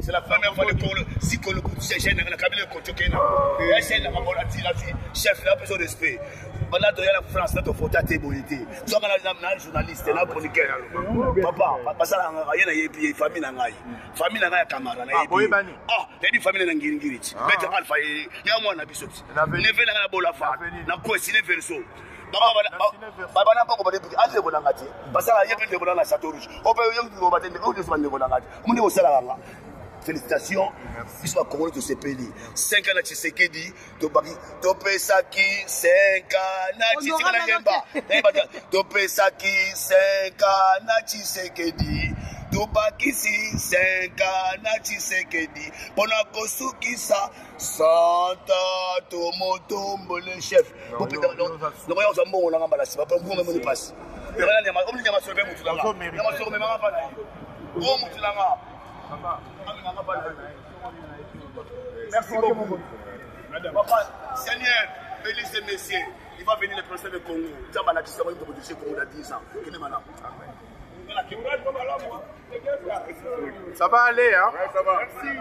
C'est la première fois que si on le chef dans la cabinet de Kochokena, et chef dans la chef là, besoin d'esprit. Voilà, il y a la France, là, il faut tâter bonité. Tu as un journaliste, là, chroniqueur. Papa, ça, il y a une famille dans la famille dans la camarade. Ah, il y a une famille dans la Giringirich. Maître Alpha, il y a un habisot. Il y a un bola fa, il y a un coïncide verso. Baba n'a pas compris. Ah, c'est bon, parce qu'il y a des gens dans Château Rouge. On peut y aller, on félicitations, ils sont à Congolais de ce pays. 5 ans à Tshisekedi, Topesaki, 5 ans à Tshisekedi, Topesaki, 5 ans à Tshisekedi, Topakisi, 5 ans à Tshisekedi, Ponakosuki, ça, Santa Tomotombo, le chef. Donc, il y a un bon on a emballassé, pas pour vous, même passe. Il y a un sauvé, merci beaucoup. Papa, Seigneur, bénissez messieurs. Il va venir le président de Congo. Ça va aller, hein?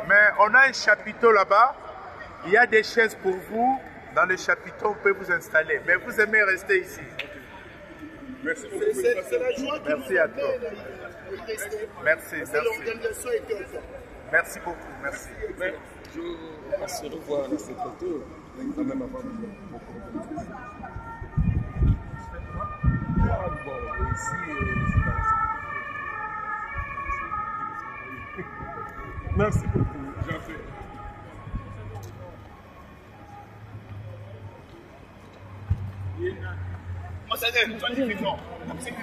Mais on a un chapiteau là-bas. Il y a des chaises pour vous. Dans le chapiteau, on peut vous installer. Mais vous aimez rester ici. Merci beaucoup. C'est la joie. Merci à toi. Merci, merci. Merci beaucoup, merci. Je se revoir dans cette photo, quand même avant merci beaucoup, j'en fais. Moi, c'est une planification. C'est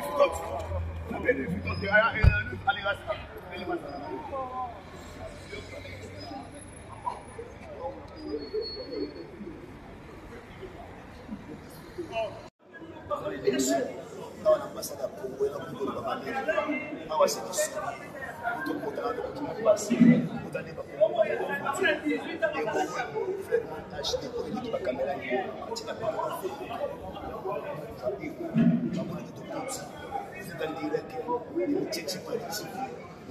dans l'ambassade à Congo et la Congo de Babane, on va se dire tout le monde a passé, vous allez pas pouvoir et vous faites acheter pour l'équipe à caméra, c'est-à-dire que les métiers par ici,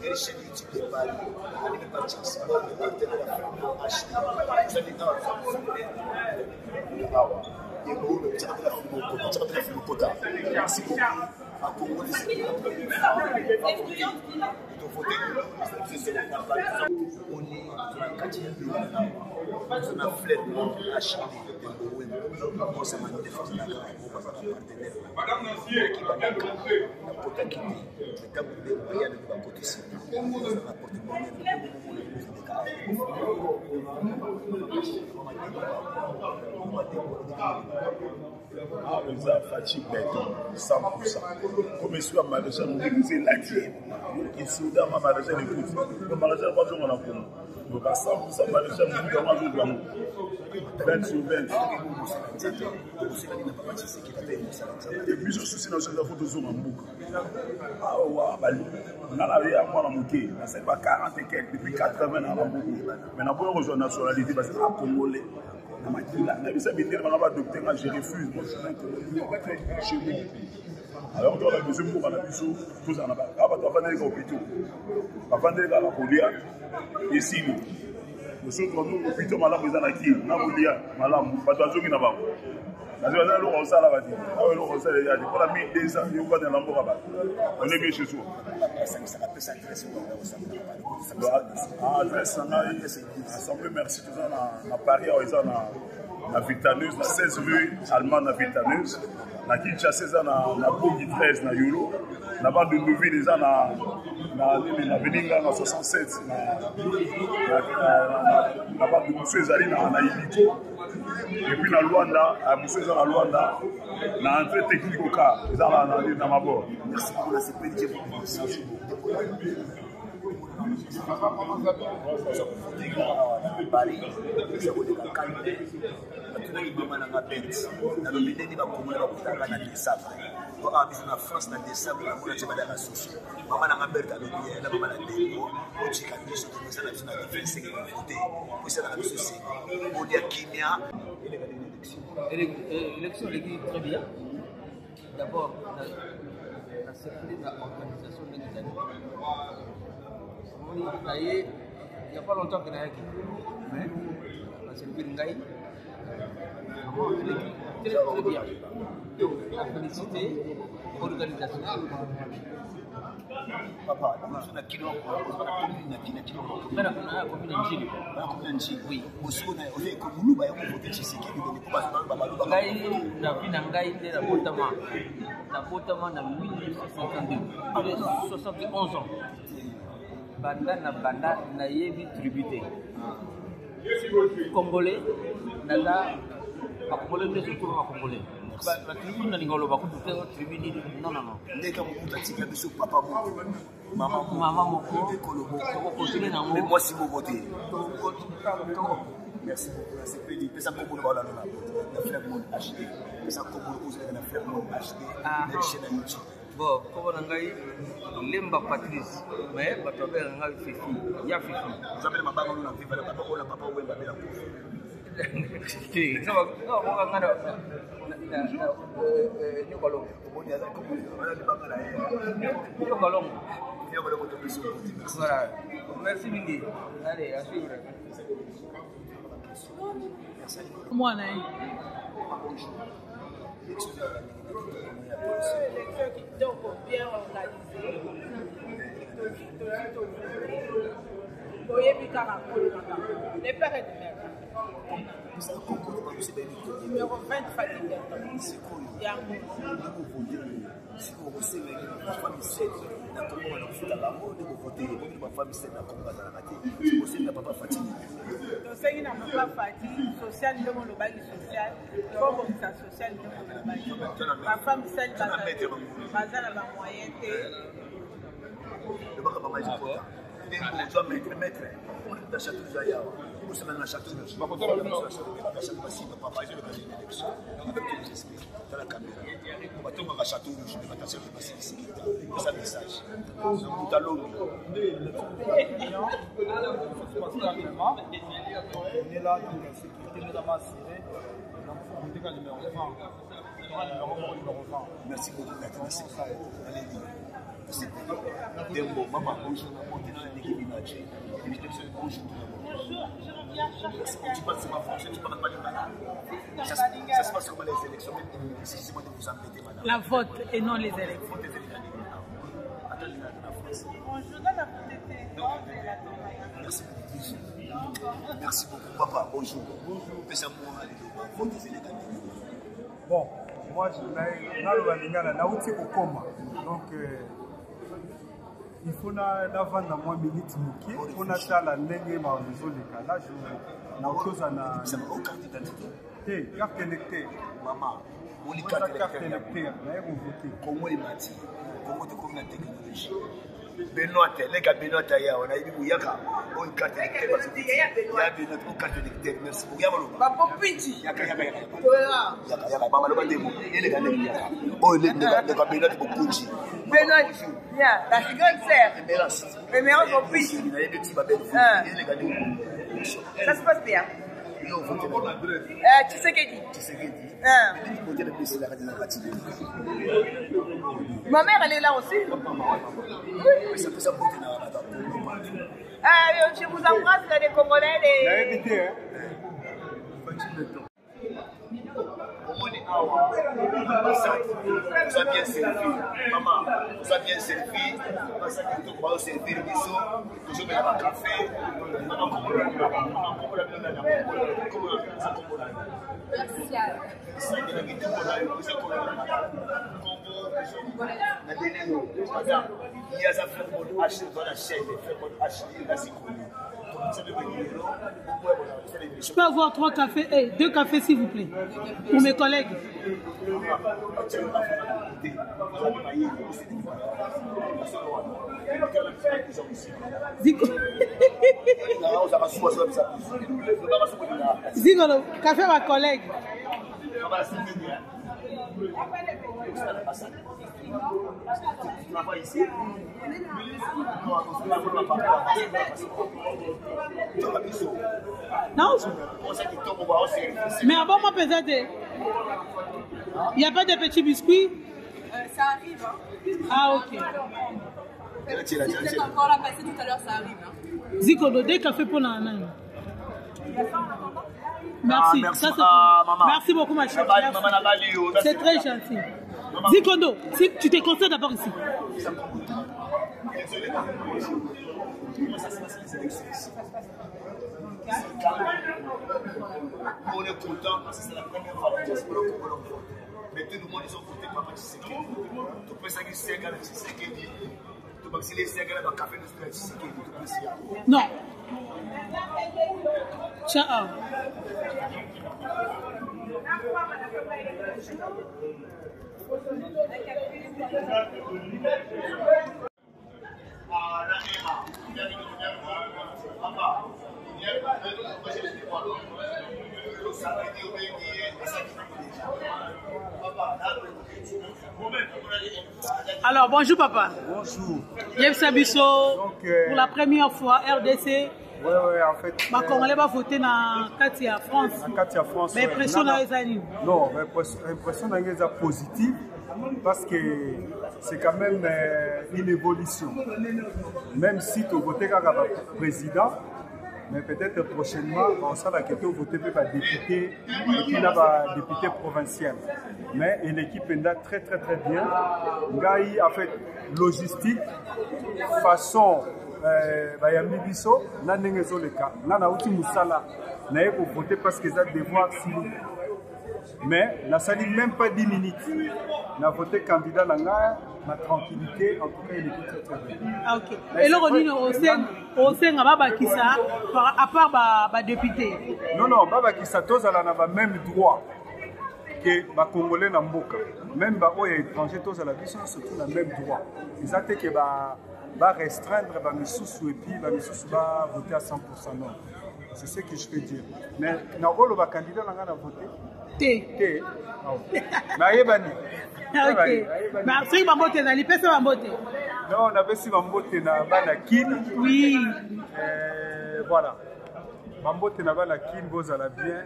les chaînes YouTube de Paris, les parties de la télé, acheter, vous allez dans merci beaucoup. À Congo, on est dans la quatrième ville, on a fleur acheté on s'est manifesté dans la partenaire. Madame Nancier, qui va la porte à quitter, mais quand vous voulez, il y a le côté ici. La porte ah, nous avons fatigue béton, 100%. Comme je suis à Malaysia, nous disons la tienne. Ici, dans ma Malaysia, les pouces. Le Malaysia, pas besoin de la pomme. Donc, à 100%, Malaysia, nous disons comment nous avons 20 sur 20. Et puis, je suis dans cette photo sur mon bouc. Ah, ouais, on a la vie à moi dans mon quai. C'est pas 40 et quelques, depuis 80 ans dans mon bouc. Mais on a besoin de rejoindre la nationalité parce que c'est un Congolais. Je refuse, moi je suis chez moi. Alors, on a besoin de la mission, tout en a pas. Ah, tu vas venir au hôpital. Tu vas venir à la Polia. Ici, nous sommes dans l'hôpital, malade, nous sommes qui na Polia, malade, pas de jour qui n'a pas. La journée, on s'en va dire. Ah, on s'en va dire. Pour la mise des ans, on va dans l'emploi. On est bien chez soi. Ah, adresse, on a assemblée, merci. Tout ça, on a Paris, on a Vitaneuse, 16 rue allemande à Vitaneuse. On a Kinshasa, on a Bogi 13, na Yolo. On a de Nouville, on a Beninga, on a 67. On a de Moussou Ezali, on a Ibiko. Et puis dans Luanda, à Moussou Ezali, à Luanda, on a entrée technique au cas. Ils ont dans ma bord. Merci pour la CPD. Paris, France dans décembre, maman n'a pas l'élection est très bien. D'abord, la sécurité de l'organisation de l'Italie. Il y n'y a pas longtemps qu'il y a qui. Mais on a servi le Ngaï. Très bien. Donc, la félicité pour l'organisation. Papa, on a kilo, on a combien de Njili. Oui. On est comme nous, on a voté Tshisekedi, on est pas Ngaï, na vie na Ngaï, na Botama, na 1952, 71 ans. Banda na yebi tributé. Congolais, naza, pas Congolais, mais surtout pas Congolais. La tribu na lingolo ba kutu teo tribu ni non. Ndeka mukuta tika biso papa moko. Maman moko ekolo moko continuer na mais moi si vous votez. Merci beaucoup. C'est pédé. Mais ça comme on va là la fleur monde acheter. Mais ça comme on vous la fleur monde acheter. La chaîne à YouTube. Bon, comme on a Lemba Patrice, mais Batobe a Fifi. Il y a Fifi. Vous avez ma bague on a fait la papa ou la papa ou la belle. Non, on a voilà. Merci Mingi. Allez, à suivre. Moi, l'élection qui donc bien organisée. Les pères et les mères. Numéro 20 Fatigue. Si vous recevez la famille 7, la commune a fait la mort de vous voter, la famille 7 n'a pas raté. Si vous recevez la papa Fatigue. Donc, c'est une papa Fatigue, social, nous avons le bail social, comme ça, social, nous avons le bail. Ma femme 7, bazar la moyenne. Le bac à maman est important. Tu dois mettre. On est dans château Zaya. Nous sommes dans le château. Je ne sais pas pourquoi on est dans le château. Papa, je vais passer une élection. Avec tout le respect. Dans la caméra. On va tomber dans le château. Je vais passer une élection. C'est un message. Tout à l'eau. On est là, donc la sécurité nous a assuré. Donc, on est numéro 20. Numéro 20. Merci beaucoup, maître. Allez-y. Dembo, maman, bonjour, tu passes ma fonction, tu parles pas de malade. Ça se passe comment les élections, excusez-moi de vous embêter, madame. La vote et non les élections. Attendez, la France. Bonjour, dans la vote. Merci beaucoup. Merci beaucoup, papa, bonjour. Vote des élections. Bon, moi, je suis au coma. Donc, il faut vendre moins de minutes. Il faut acheter la ligne ma maison de calage. Ça n'a aucun identité. Carte électeur. Maman, on est carte électeur. Comment il m'a dit? Comment tu connais la technologie? Benoît, les gars, Benoît, on a eu Bouyaka. On a une carte électeur. Il y a Benoît, une carte électeur. Merci beaucoup. Papa Piti. Yaka. Maman, le bandemo. Il est gagné. Oh, les gars, Benoît, beaucoup. Benoît, bien. La seconde sœur. Émérance au Piti. Ça se passe bien. Tshisekedi. Ma mère, elle est là aussi. Je vous embrasse, les Congolais. Vous avez bien servi, maman, vous avez bien servi, vous avez servi le biseau, vous avez un café, je peux avoir 3 cafés, 2 cafés s'il vous plaît, pour mes collègues. Zico, café ma collègue. Non. Mais avant moi peut-être, il n'y a pas de petits biscuits. Ça arrive. Hein. Ah ok. êtes encore là, passé tout à l'heure, ça arrive. Zikondo, dès café pour Nana. Merci. Merci, Merci beaucoup, ma chère. C'est très gentil. Zikondo, si tu te concentres d'abord ici. On est content parce que c'est la première fois que mais tout le monde ils ont voté Papa Tshisekedi. Tu peux savoir que c'est un Tshisekedi. Tu peux savoir que c'est un café de Tshisekedi. Non. Ciao. Alors, bonjour papa. Bonjour. Yves Sabiso, pour la première fois, RDC. Oui, en fait. Les Congolais vont voter dans Katia France. Mais l'impression est non, l'impression est positive parce que c'est quand même une évolution. Même si tu votes comme président, mais peut-être prochainement, on sera voter pour les députés et puis là, député provincial. Mais l'équipe est très bien. Ngaï a fait logistique, façon. Bayambi biso na ndenge ezoleka nga nauti mosala naye kovote parce que eza devoir civique mais nasali même pas 10 minutes na voté candidat na nga na tranquillité en tout cas il était très bien. Ah, ok. eloko nini osenga babakisa à part badéputé? Non babakisa tozala na bameme droit que bacongolais na mboka même baoyo étranger tozala biso surtout na même droit eza te ke va restreindre et puis va voter à 100%. Non. C'est ce que je peux dire. Mais na rôle va candidat na voter. T. OK. Merci Bambote na lipesa Bambote. Non, on avait si Bambote na Banakin. Oui. Voilà. Bambote na Banakin vous allez bien.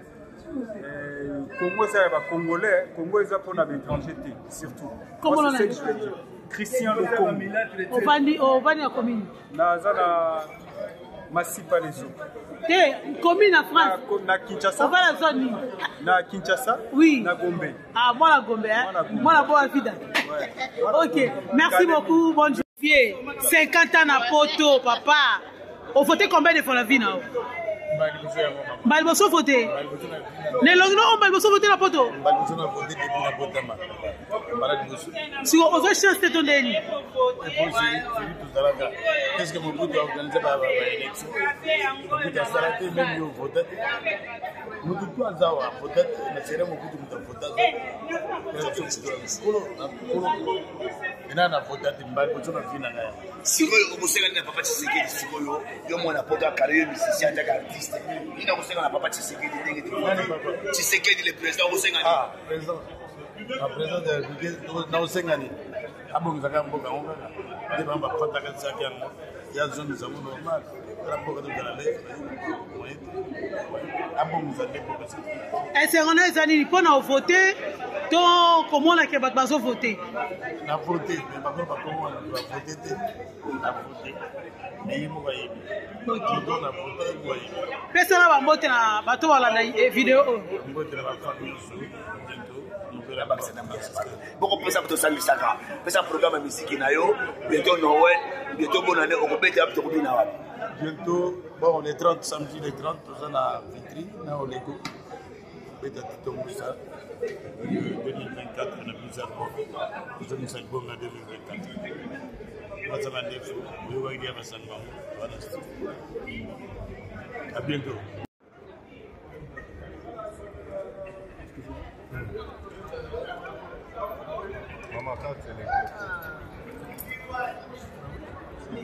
Congo c'est ba congolais, Congo est pour na étranger surtout. Comment on a dit? Christian Lokombi. Au Vani à commune. Nazana Massipa les autres. Commune en France. Na Kinshasa. On va la zone. Na Kinshasa. Oui. Na Gombe. Ah, moi la Gombe. Moi la bonne vida. Ok. Merci beaucoup. Bonne journée. 50 ans à Poto, papa. On votait combien de fois la vie là? Balboso voté. Ne longno on balboso voté la poto. Balboso na voté depuis la potama. Si on veut changer ton déni. Qu'est-ce que mon bout a organisé par l'élection? Mobutu a salaté même yo voté. Mobutu a zawa voté na sere Mobutu voté. Ina voté Balboso na fina ngaya. Sikoyo omuseka na Papa Tshisekedi sikoyo yo mwana poto a carrière musicien ta artiste. Ina omuseka na Papa Tshisekedi ndenge te. Tshisekedi le président omuseka ni. Ah, président. Le président de la République na omuseka ni. Abongizaka mboka ngaka. Ndi bamba pata ka tsaki yango. Ya zone za mo normal. La mboka de la lei. Abongiza mboka sa. Est-ce qu'on a ezali pona voter donc comment la kebat bazo voter? Na voter, mais pas comment on va voter te. Na voter. Mais mo ba yebi. Donc na voter mo yebi. Pesa na bambote na bato wala na vidéo. Mbote na ba famille so. Beaucoup de personnes sont saka. Pesa programme musique na yo, bientôt Noël, bientôt bonne année, on peut mettre un peu na wapi. Bientôt, bon, les 30 samedi les 30 tout ça na Vitry, na Olego. Peut-être tout ça. 2024 on a plus album. Nous avons 5 albums en 2024. On va aller sur le Wagi à Bassamba. Voilà. À bientôt. Maman, quand tu es il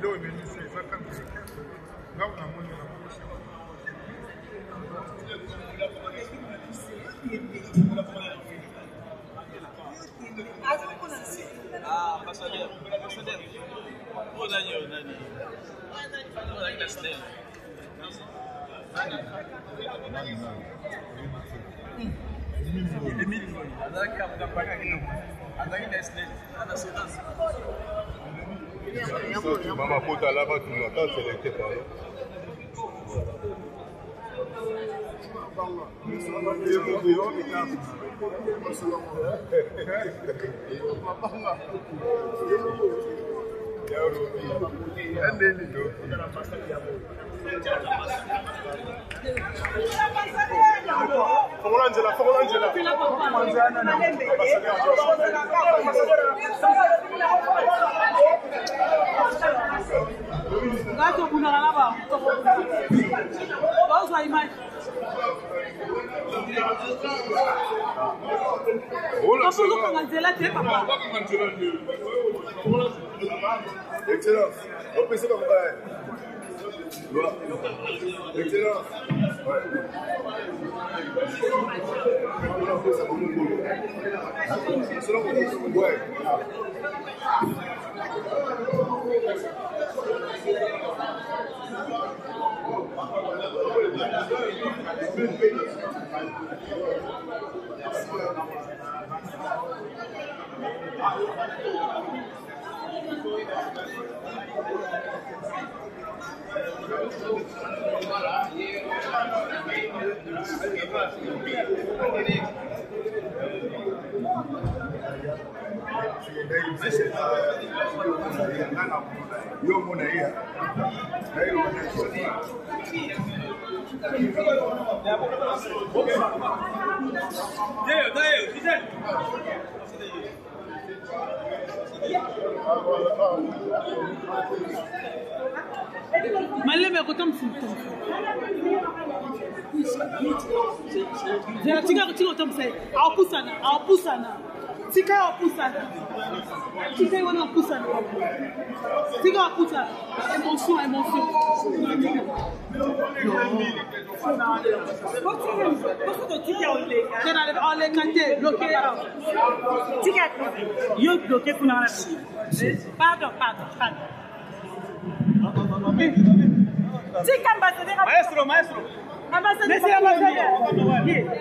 est venu, c'est exactement ça. Là, on a monté la Ah, ambassadeur. Oh, Nani. Emile. Maman Kota là-bas, tu l'entends, c'est l'équipe. Excellence. On peut se comme excellence. Ouais. Malema kotam symptom. Zera tika kotam say. Awpusana. Tika awpusana. Tika wana awpusana. Tika awpusana. Émotion. Pardon. Maestro. Ambassadeur.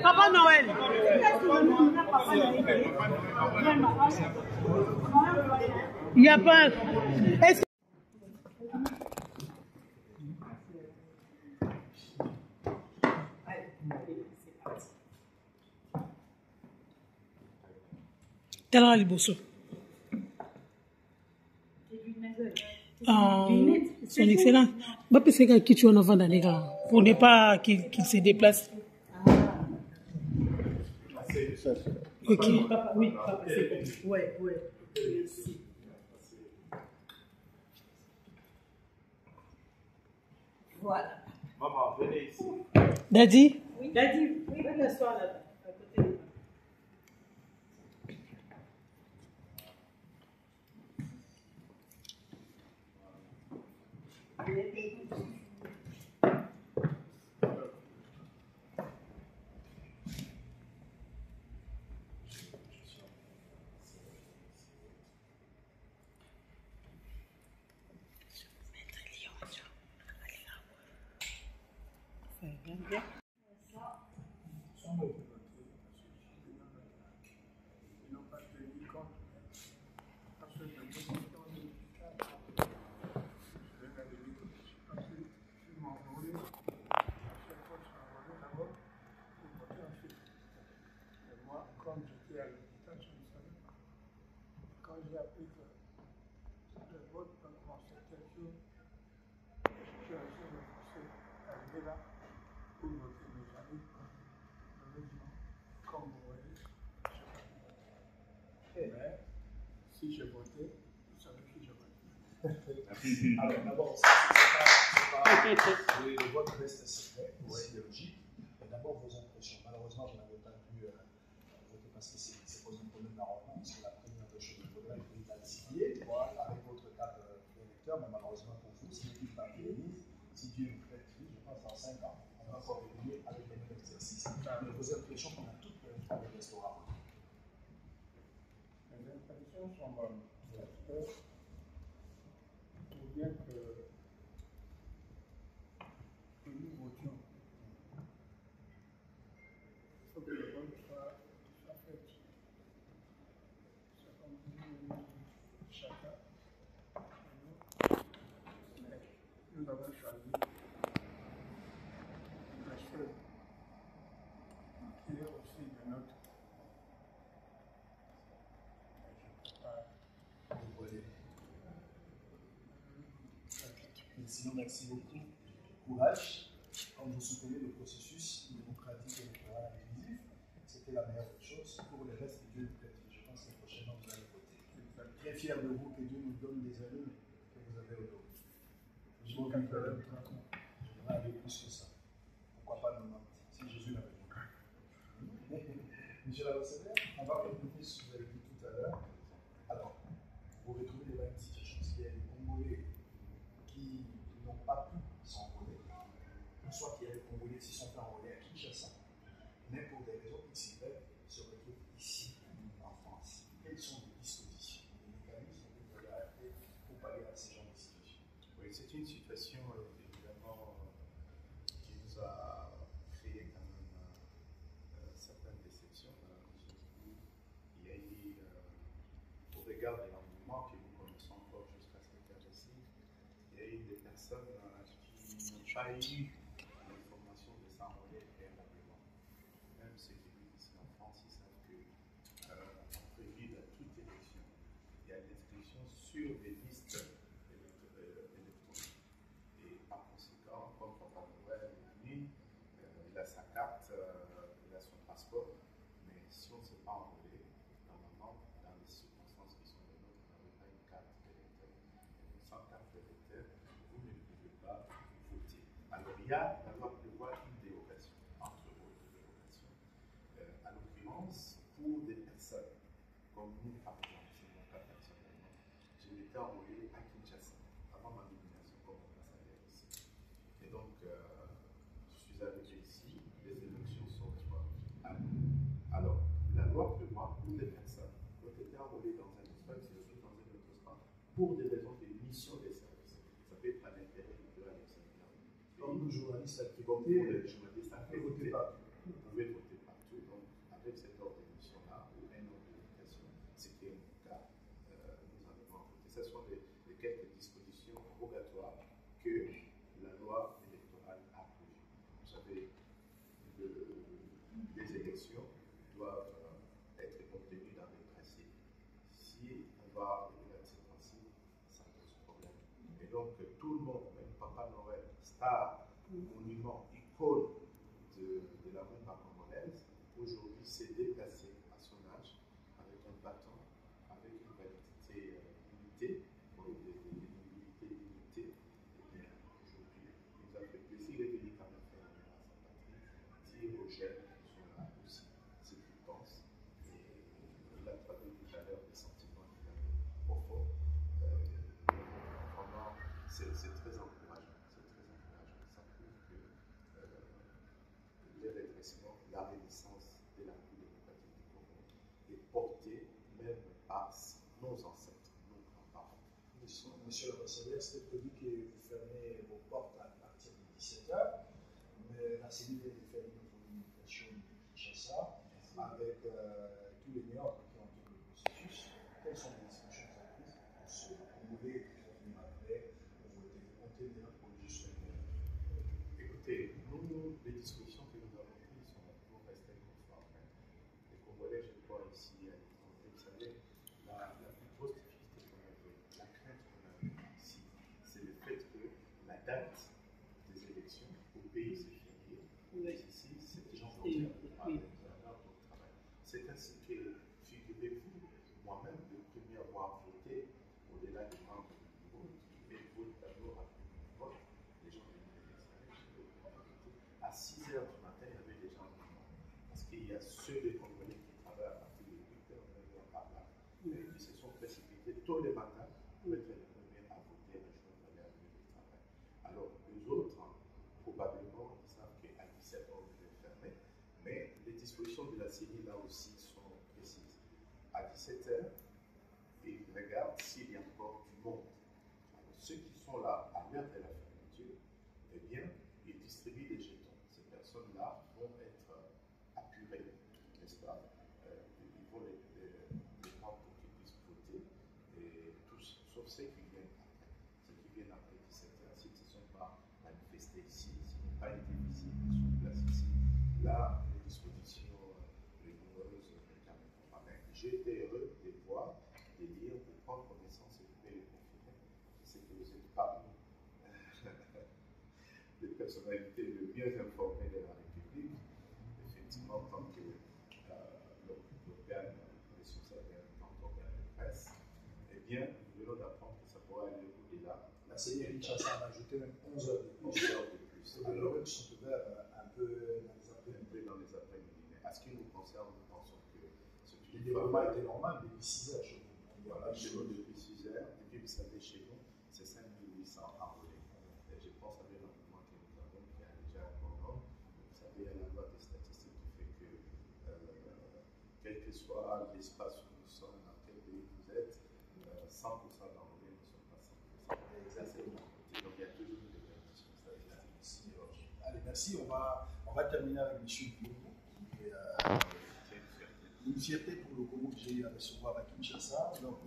Papa Noël. Il n'y a pas. Tala liboso. Son excellence. Bah, parce que qui tu en avant dans les gars pour ne pas qu'il se déplace. Ok. Oui, ouais. Voilà. Maman, venez ici. Daddy? Oui, Daddy. Oui, venez asseoir là-bas. À côté. Bien. Comme j'étais à l'hôpital, je ne savais pas. Quand j'ai appris que le vote dans cette chose, je suis resté forcé d'arriver là pour voter mes amis. Heureusement, comme vous voyez, je n'ai pas pu. Si je votais, vous savez qui je votais. Alors d'abord, le vote reste secret, c'est logique. D'abord vos impressions. Malheureusement, je n'avais pas pu voter parce que c'est posé un problème d'enrôlement. C'est la première des choses. Il faudrait que vous identifiez avec votre carte d'électeur, mais malheureusement pour vous, si l'équipe n'a pérennisé, si Dieu nous fait vivre, je pense dans 5 ans, on va encore revenir avec les mêmes exercices. Mais vos impressions pendant toute période de restauration. Les impressions sont bonnes. Pour bien que nous votions. Il faut que le vote soit fait. nous avons choisi la chose qui est aussi de notre. Sinon, merci beaucoup. Courage. Comme vous soutenez le processus démocratique électoral inclusif, c'était la meilleure des choses. Pour le reste, Dieu nous prête. Je pense que prochainement, vous allez voter. Très fier de vous, que Dieu nous donne des amis que vous avez aujourd'hui. Je vais aller plus que ça. Pourquoi pas 90 si Jésus l'avait dit. Monsieur l'ambassadeur, on va continuer ce que vous avez dit tout à l'heure. Alors, vous retrouvez les mêmes situations. Il y a des Congolais qui n'ont pas pu s'enrôler, soit qu'il y a des Congolais qui sont enrôlés à Kinshasa, mais pour des raisons X, Y, se retrouvent ici, en France. Quelles sont les dispositions, les mécanismes que vous avez adaptés pour pallier à ces genres de situations? Oui, c'est une situation évidemment qui nous a créé quand même certaines déceptions. Il y a eu, au regard de l'environnement que nous connaissons encore jusqu'à cette heure-ci, il y a eu des personnes qui n'ont pas eu l'information de s'enrôler préalablement. Même ceux qui vivent ici en France, ils savent qu'en prévu à toute élection, il y a l'inscription sur des listes électorales. Et par conséquent, comme Papa Noël est venu, il a sa carte, il a son passeport, mais si on ne s'est pas enrôlé, normalement, dans les circonstances qui sont les nôtres, on n'avait pas une carte d'électeur. Sans carte d'électeur, vous ne pouvez pas voter. Alors, il y a la loi prévoit une dérogation, entre autres dérogations. En l'occurrence, pour des personnes comme nous, par exemple, chez mon cas personnellement, je m'étais enrôlé à Kinshasa avant ma nomination comme ambassadeur ici. Et donc, je suis arrivé ici, les élections sont alors, la loi prévoit pour les personnes qui ont été enrôlées dans un espace, dans un autre espace, pour des raisons de mission des services. Ça peut être à l'intérieur ou à l'extérieur. Comme nous, journalistes comme pour les journalistes, vous pouvez voter partout. Vous pouvez voter partout. Donc, avec cette ordre de mission-là, ou un ordre d'éducation, ce qui est mon cas, nous allons voter. Ce sont les quelques dispositions obligatoires que la loi électorale a prévues. Vous savez, les élections doivent être obtenues dans des principes. Si on va arriver à ces principes, ça pose problème. Et donc, tout le monde, même Papa Noël, star, monument, icône de la rumba congolaise, aujourd'hui s'est déplacé à son âge avec un bâton, avec une validité limitée, des mobilités limitées. Et bien, aujourd'hui, il nous a fait plaisir de venir quand même faire honneur à sa patrie, dire aux jeunes qui sont là aussi ce qu'ils pensent. Et il a traduit tout à l'heure des sentiments qu'il avait profonds. Vraiment, c'est très encourageant. C'est très encourageant. Ça prouve que les redressements, la renaissance de la République démocratique du Congo est portée même par nos ancêtres, nos grands-parents. Monsieur l'ambassadeur, c'était prévu que vous fermez vos portes à partir de 17h, mais la cellule vient de faire une communication de Kinshasa avec tous les meilleurs qui ont entendu le processus. Quelles sont les discussions prises pour se renouveler et pour venir après pour voter? Vous comptez bien pour le juste Écoutez, nous, les discussions que nous avons prises sont toujours restées conformes. Les Congolais, je crois, ici à l'étranger, vous savez, la plus grosse difficulté qu'on avait, la crainte qu'on avait ici, c'est le fait que la date des élections au pays s'est fériée. Ici, c'est des gens qui ont travail. C'est ainsi que, figurez-vous, moi-même, le premier à avoir voté, au-delà des membres du bureau, qui vote d'abord après le vote, les gens venaient à 6h du matin, il y avait des gens qui parce qu'il y a ceux des Congolais qui travaillent à partir de 8h, 9h par là, et qui se sont précipités tôt le matin pour être les premiers à voter le jour d'aller à l'heure du travail. Alors, les autres, probablement, ils savent qu'à 17h, on devait fermer, mais les dispositions de la série là aussi sont précises. À 17h, ils regardent s'il y a encore du monde. Alors, ceux qui sont là à l'heure de la fermeture, eh bien, ils distribuent des jetons. Ces personnes-là vont être apurées, n'est-ce pas? Ils vont les prendre pour qu'ils puissent voter, et tous, sauf ceux qui viennent après. Ceux qui viennent après 17h, s'ils ne sont pas là, les dispositions rigoureuses ne permettront pas. Mais j'ai été heureux de voir, de lire, de prendre connaissance et de les confirmer. C'est que vous êtes parmi les personnalités les mieux informées de la République, effectivement, en tant que l'organe responsable en tant que presse. Eh bien, nous venons d'apprendre que ça pourrait aller au-delà. La CENI Kinshasa a ajouté même 11 heures de plus. 11 heures de plus. Alors, eux sont ouverts un peu dans les après-midi. Mais à ce qui nous concerne, nous pensons que ce le déroulement était normal depuis 6 heures chez vous. Voilà, chez nous depuis 6 heures. Et puis, vous savez, chez nous, c'est 5800 enrôlés. Et je pense avec l'environnement que nous avons, qui a déjà un bon nombre. Vous savez, il y a la loi des statistiques qui fait que, quel que soit l'espace où nous sommes, dans quel pays vous êtes, 100% d'enrôlés ne sont pas 100%. Et ça, c'est une côté. Donc, il y a toujours des répétitions. Allez, merci. On va terminer avec M. Boumou. Une fierté pour le Congo que j'ai eu à recevoir à Kinshasa lors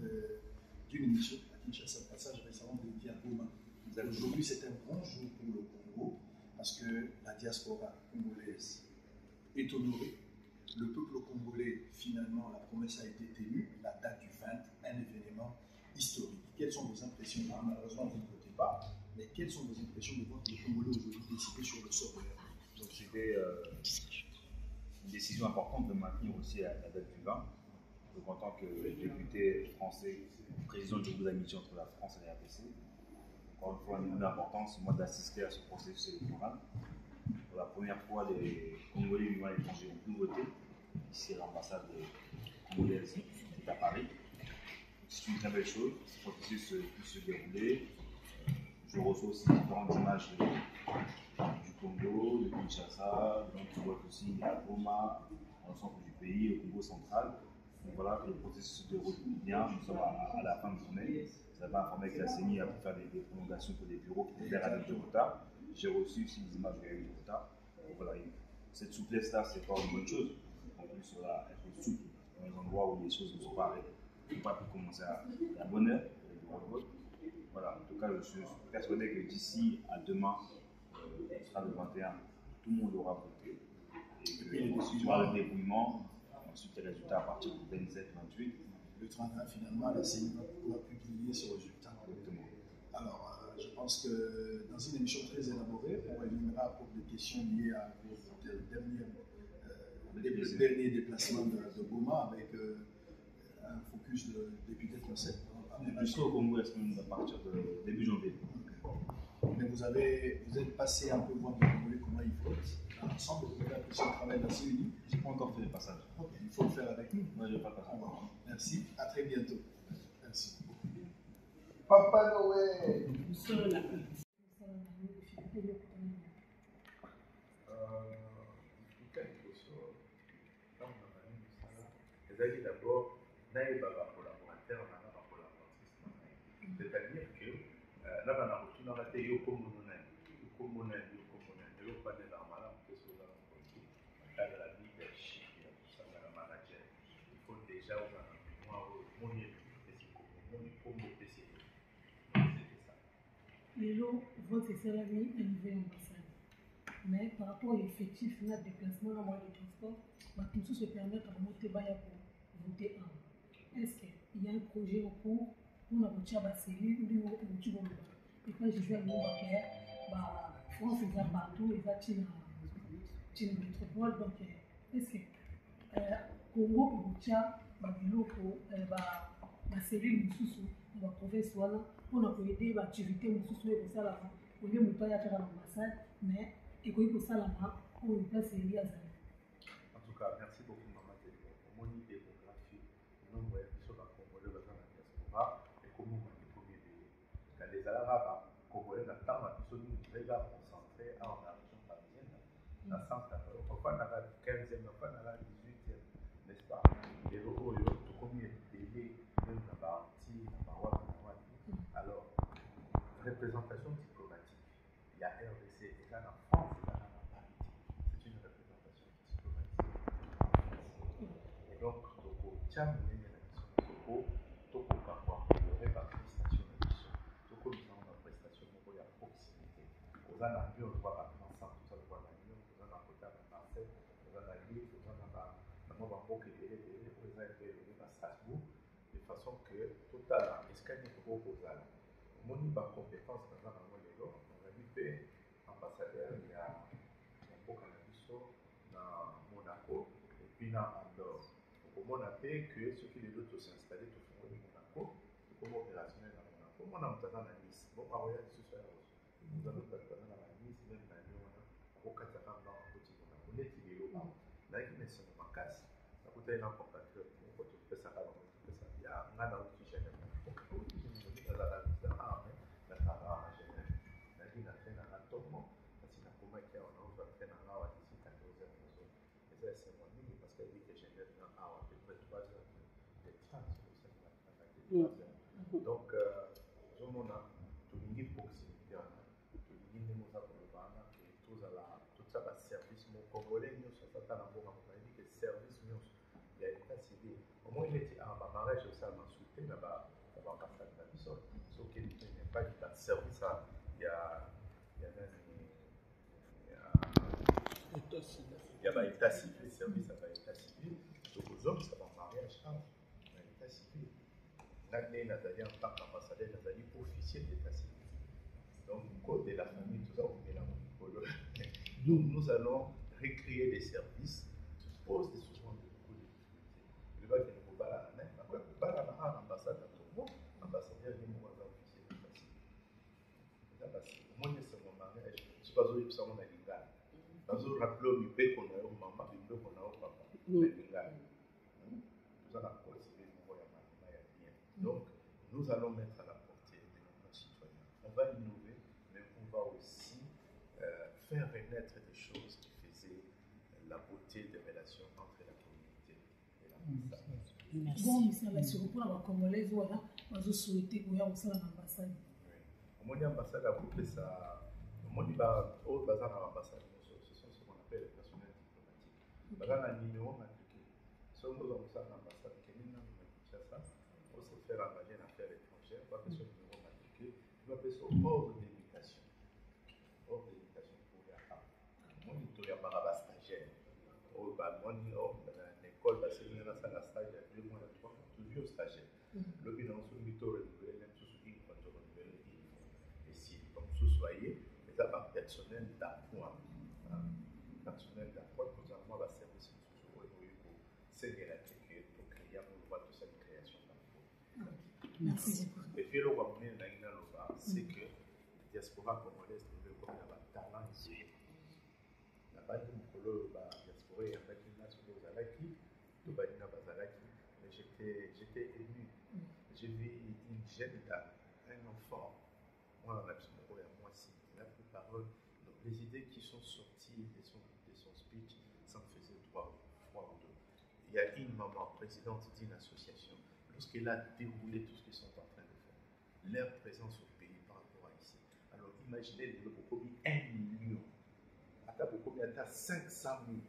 d'une émission à Kinshasa, passage récemment de à Goma. Aujourd'hui, c'est un grand jour pour le Congo parce que la diaspora congolaise est honorée. Le peuple congolais, finalement, la promesse a été tenue. La date du 20, un événement historique. Quelles sont vos impressions? Malheureusement, vous ne votez pas, mais quelles sont vos impressions de voir le Congolais aujourd'hui décider sur le sort de leur vie? Donc, c'était une décision importante de maintenir aussi la date du 20. Donc, en tant que député français, président du groupe d'amitié entre la France et la RDC, encore une fois, une importance, moi, d'assister à ce processus électoral. Pour la première fois, les Congolais vivant à l'étranger ont pu voter. Ici, l'ambassade congolaise est à Paris. C'est une très belle chose. Ce processus puisse se dérouler. Je reçois aussi différentes images du Congo, de Kinshasa, donc tu vois aussi à Goma, dans le centre du pays, au Congo central. Donc voilà, que le processus se déroule bien. Nous sommes à la fin de journée. Vous avez informé que la CENI a pu faire des prolongations pour des bureaux qui étaient vers du retard. J'ai reçu aussi des images de du retard. Donc voilà, cette souplesse-là, c'est pas une bonne chose. En plus, voilà, être souple dans les endroits où les choses ne sont pas arrêtées. Il ne faut pas pu commencer à la bonne heure. Voilà, en tout cas, je suis persuadé que d'ici à demain, ce sera le 21, tout le monde aura voté. Et puis, il y aura le débrouillement, ensuite les résultats à partir du 27-28. Le 31, finalement, la CENI va pouvoir publier ce résultat. Exactement. Alors, je pense que dans une émission très élaborée, on reviendra à propos des questions liées à vos derniers déplacements de Goma avec un focus de député français. Je serai au Congo à partir de début janvier. Mais vous êtes passé un peu voir les Congolais comment ils votent. Ensemble, vous avez apprécié le travail de la CENI. Je n'ai pas encore fait le passage. Okay, il faut le faire avec nous. Moi, je vais pas le passer. Merci, à très bientôt. Merci. Papa Noël. D'abord, naïba collaborateur, on a collaboratrice. C'est-à-dire que là, on a retenu dans la télé au communal, et le panel en malade, que ce soit dans la leadership, dans la manager. Il faut déjà, les gens votent esalami à niveau ambassade. Mais par rapport à l'effectif, on a déplacement dans le moyen de transport, tout ça se permet à monter pour voter un. Est-ce qu'il y a un projet en cours pour la voiture à série ou du monde? Et quand je vais à l'Ouest, France est partout, et va dans la métropole. Donc, est-ce que Congo et Botia, la série Moussou, la province, on a aider l'activité Moussou et ça là, au lieu de faire l'ambassade, mais et pour ça là, pour une place série à Zali. En tout cas, merci beaucoup, Maman Téléphone. Pour mon démographie, nous voyons sur la Congolais dans la diaspora et comment on a découvert les Arabes Congolais dans le temps, ils sont déjà concentrés en région parisienne. Dans le sens on va dans la 15e, on va dans la 18e, n'est-ce pas? Et le haut, tout comme il est payé, même dans la partie, alors, représentation diplomatique. Il y a RDC, et là en France, et là en Paris. C'est une représentation diplomatique. Et donc, Toko, tiens, il y a la question de Toko, parfois, il y aurait pas de prestation de mission. Toko, nous avons une prestation, il y a proximité. Aux Anarbies, on le voit maintenant, sans tout ça, on le voit maintenant, aux Anarbies, on le voit maintenant, moi, je vais président à Strasbourg, de façon que total, est-ce qu'il y a une proposal? Mon compétence dans la Molélo, on a vu ambassadeur, il y a beaucoup dans Monaco, et puis dans Andorre. Donc, on a fait que ceux qui les autres s'installer tout le monde Monaco, comme opérationnel dans Monaco, on a maintenant la Nice. Bon, à regarder ce soir, nous allons faire dans la Nice, même dans le Monaco, au Qatar, dans le petit Monaco. On est tiré au bas. Là, il y a une seule casse. Ça coûte un compatriote. On peut tout faire ça, on peut faire ça. Il y a un an qui gêne. Donc, on peut tout faire ça. Donc, je m'en a tout une proximité, tout une démonstration pour le Ghana, et tout ça va service mon congolais, nous sommes pas dans le monde, on dit que service nous, il y a une civil. Au moins, il était à ma mariage, aussi à ma souté, là-bas, ça va passer à la mission. Sauf qu'il n'y a pas de service, il y a état civil, service à l'état civil. Donc, aux hommes, ça va en mariage, à l'état civil. L'année, Nathalie, en tant qu'ambassadeur, Nathalie, officier d'état civil. Donc, côté de la famille, tout ça, on met la main. Nous allons recréer des services qui posent des souvent de beaucoup de difficultés. Le bac est ne peut pas la main, après, il ne peut pas la main à l'ambassade à Togo, l'ambassadeur est mon officier d'état civil. Au moins, c'est mon mariage. Je ne sais pas si ça, on a légal. Parce que rappelons le pays qu'on a eu maman, le pays qu'on a eu papa. C'est légal. Tout ça, la cause, c'est le mouvement, il y a bien. Donc, nous allons mettre à la portée de nos citoyens. On va innover, mais on va aussi faire renaître des choses qui faisaient la beauté des relations entre la communauté et l'ambassade. Merci. Bon, monsieur, là, sur le point, la Congolaise, voilà, on a souhaité qu'on ait aussi l'ambassade. Au moins, l'ambassade a coupé ça. Au moins, il va au bazar à l'ambassade. Ce sont ce qu'on appelle les personnels diplomatiques. Bazar a un numéro matriculé. Si on a ça à l'ambassade, on se faire engager en affaires étrangères, on va faire son numéro matriculé, on va faire son ordre d'éducation. Ordre d'éducation pour les femmes. On y a pas stagiaire. On a l'école, parce qu'il y a un stagiaire, 2 mois, 3 mois, toujours stagiaire. Le bilan, c'est une méthode renouvelée, même sous une fois renouvelée. Et si, comme vous soyez, c'est un personnel d'appoint. Personnel d'appoint, nous avons un service pour s'aider la créer, pour créer, on voit toute cette création d'appoint. Merci beaucoup. Et puis, le Rwandais, c'est que la diaspora congolaise nous comme un talent ici. La base de mon la diaspora, il y a pas une nation de Zalaki, de Badina Bazalaki, mais j'étais ému. J'ai vu une jeune dame, un enfant, moi, on a absolument moi aussi, il a pris parole. Donc, les idées qui sont sorties de son speech, ça me faisait 3 ou 2. Il y a une maman, présidente d'une association, lorsqu'elle a déroulé tout ce qu'ils sont en train de faire, leur présence au pays par rapport à ici. Alors, imaginez le Bokobi 1 million, à Bokobi, à 500 000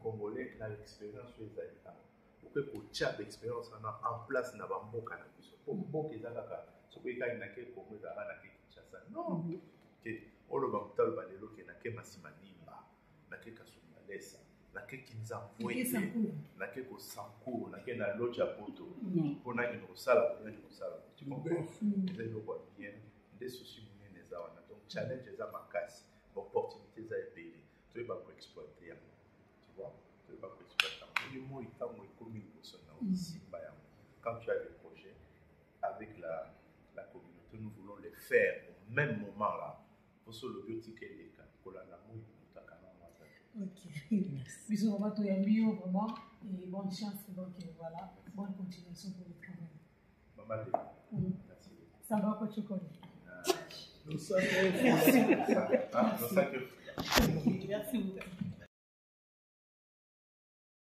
Congolais dans l'expérience sur les habitants. Pour que le tchad d'expérience en place n'a pas bon cannabis. Pour bon qu'ils aient là, ce qui est un accueil pour eux, non. On le va me dire que n'a Massimanimba, n'a que Kasumalesa, n'a que Kinzampoé, n'a que Sanko, n'a que Nalocha Poto, pour n'a qu'une salle, tu comprends? Ils ont bien des soucis, donc challenge les amakas, opportunités à payer, tu vas pas exploiter, tu vois, tu vas pas exploiter. Quand tu as des projets avec la communauté, nous voulons les faire au même moment là. Pour ce le biotique et les cas, pour la l'amour, ok, merci. Bisous, on va te bien vraiment et bonne chance. Donc voilà, bonne continuation pour le travail. Maman, merci. Ça va pas te connaître. Nous sommes. Merci beaucoup.